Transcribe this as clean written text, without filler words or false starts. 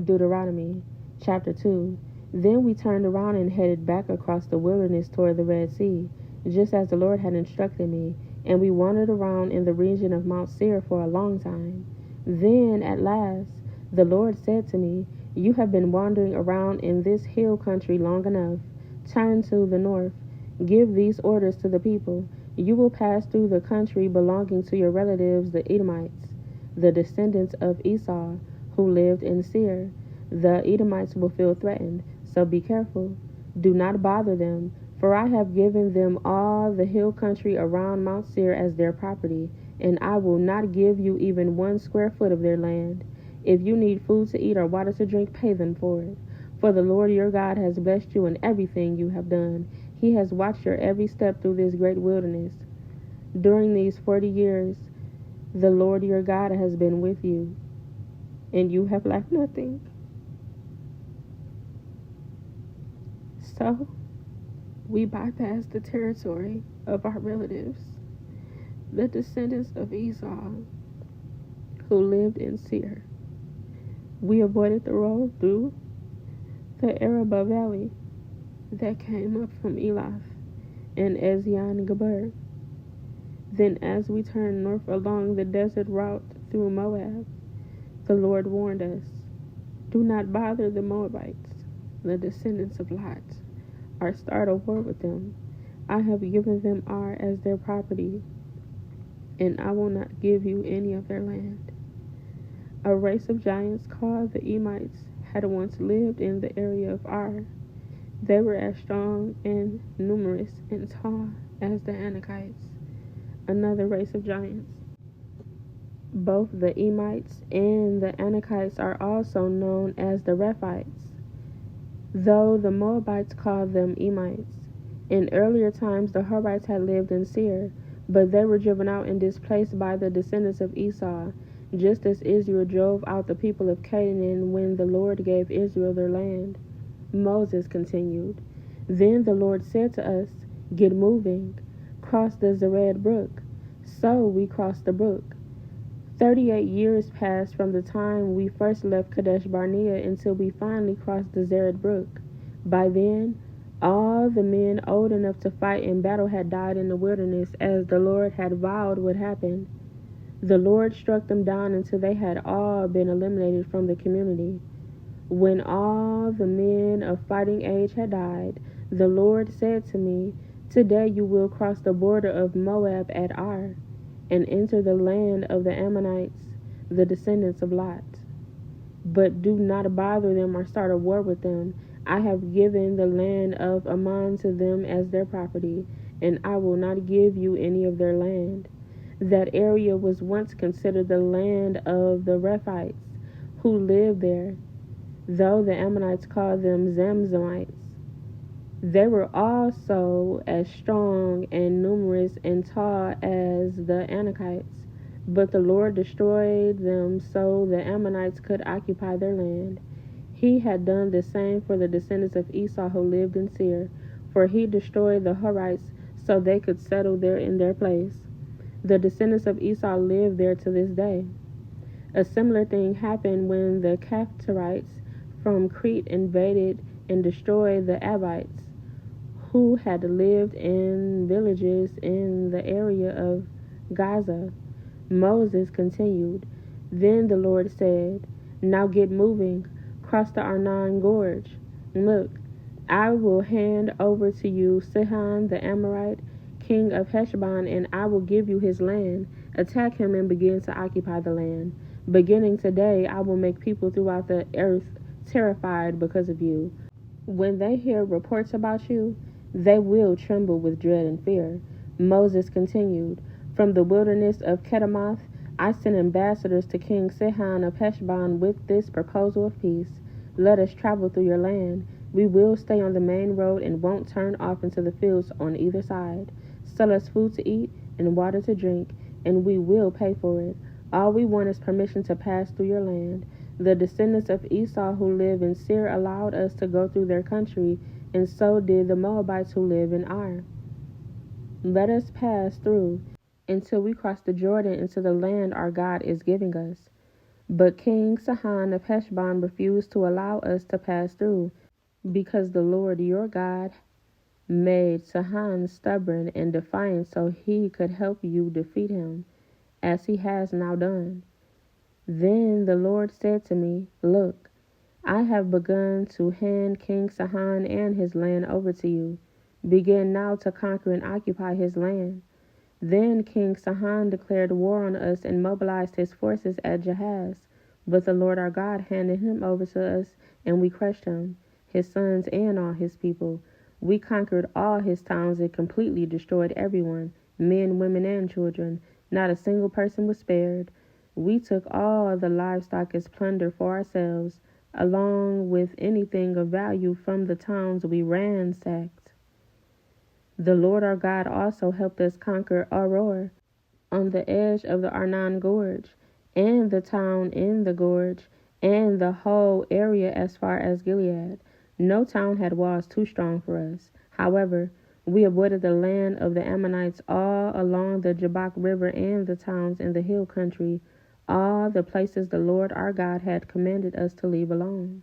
Deuteronomy chapter 2. Then we turned around and headed back across the wilderness toward the Red Sea, just as the Lord had instructed me, and we wandered around in the region of Mount Seir for a long time. Then, at last, the Lord said to me, "You have been wandering around in this hill country long enough. Turn to the north. Give these orders to the people. You will pass through the country belonging to your relatives, the Edomites, the descendants of Esau, who lived in Seir. The Edomites will feel threatened, so be careful. Do not bother them, for I have given them all the hill country around Mount Seir as their property, and I will not give you even 1 square foot of their land. If you need food to eat or water to drink, pay them for it. For the Lord your God has blessed you in everything you have done. He has watched your every step through this great wilderness. During these 40 years, the Lord your God has been with you, and you have lacked nothing." So, we bypassed the territory of our relatives, the descendants of Esau, who lived in Seir. We avoided the road through the Arabah Valley that came up from Elath and Ezion-Geber. Then, as we turned north along the desert route through Moab, the Lord warned us, "Do not bother the Moabites, the descendants of Lot, or start a war with them. I have given them Ar as their property, and I will not give you any of their land." A race of giants called the Emites had once lived in the area of Ar. They were as strong and numerous and tall as the Anakites, another race of giants. Both the Emites and the Anakites are also known as the Rephites, though the Moabites called them Emites. In earlier times, the Horites had lived in Seir, but they were driven out and displaced by the descendants of Esau, just as Israel drove out the people of Canaan when the Lord gave Israel their land. Moses continued, "Then the Lord said to us, 'Get moving, cross the Zered brook.' So we crossed the brook. 38 years passed from the time we first left Kadesh Barnea until we finally crossed the Zered brook. By then, all the men old enough to fight in battle had died in the wilderness, as the Lord had vowed would happen. The Lord struck them down until they had all been eliminated from the community. When all the men of fighting age had died, the Lord said to me, 'Today you will cross the border of Moab at Ar, and enter the land of the Ammonites, the descendants of Lot. But do not bother them or start a war with them. I have given the land of Ammon to them as their property, and I will not give you any of their land.' That area was once considered the land of the Rephites, who lived there, though the Ammonites called them Zamzamites. They were also as strong and numerous and tall as the Anakites, but the Lord destroyed them so the Ammonites could occupy their land. He had done the same for the descendants of Esau who lived in Seir, for he destroyed the Horites so they could settle there in their place. The descendants of Esau live there to this day. A similar thing happened when the Caphtorites from Crete invaded and destroyed the Abites, who had lived in villages in the area of Gaza. Moses continued, "Then the Lord said, 'Now get moving, cross the Arnon Gorge. Look, I will hand over to you Sihon the Amorite, king of Heshbon, and I will give you his land. Attack him and begin to occupy the land. Beginning today, I will make people throughout the earth terrified because of you. When they hear reports about you, they will tremble with dread and fear." Moses continued, "From the wilderness of Kedemoth, I sent ambassadors to King Sihon of Heshbon with this proposal of peace. Let us travel through your land. We will stay on the main road and won't turn off into the fields on either side. Sell us food to eat and water to drink, and we will pay for it. All we want is permission to pass through your land. The descendants of Esau who live in Seir allowed us to go through their country, and so did the Moabites who live in Ar. Let us pass through until we cross the Jordan into the land our God is giving us. But King Sihon of Heshbon refused to allow us to pass through, because the Lord your God made Sihon stubborn and defiant so he could help you defeat him, as he has now done. Then the Lord said to me, Look, I have begun to hand King Sihon and his land over to you. Begin now to conquer and occupy his land. Then King Sihon declared war on us and mobilized his forces at Jahaz. But the Lord our God handed him over to us, and we crushed him, his sons and all his people. We conquered all his towns and completely destroyed everyone, men, women, and children. Not a single person was spared. We took all the livestock as plunder for ourselves, along with anything of value from the towns we ransacked. The Lord our God also helped us conquer Auror on the edge of the Arnon Gorge, and the town in the gorge, and the whole area as far as Gilead. No town had walls too strong for us. However, we avoided the land of the Ammonites all along the Jabbok River and the towns in the hill country, all the places the Lord our God had commanded us to leave alone.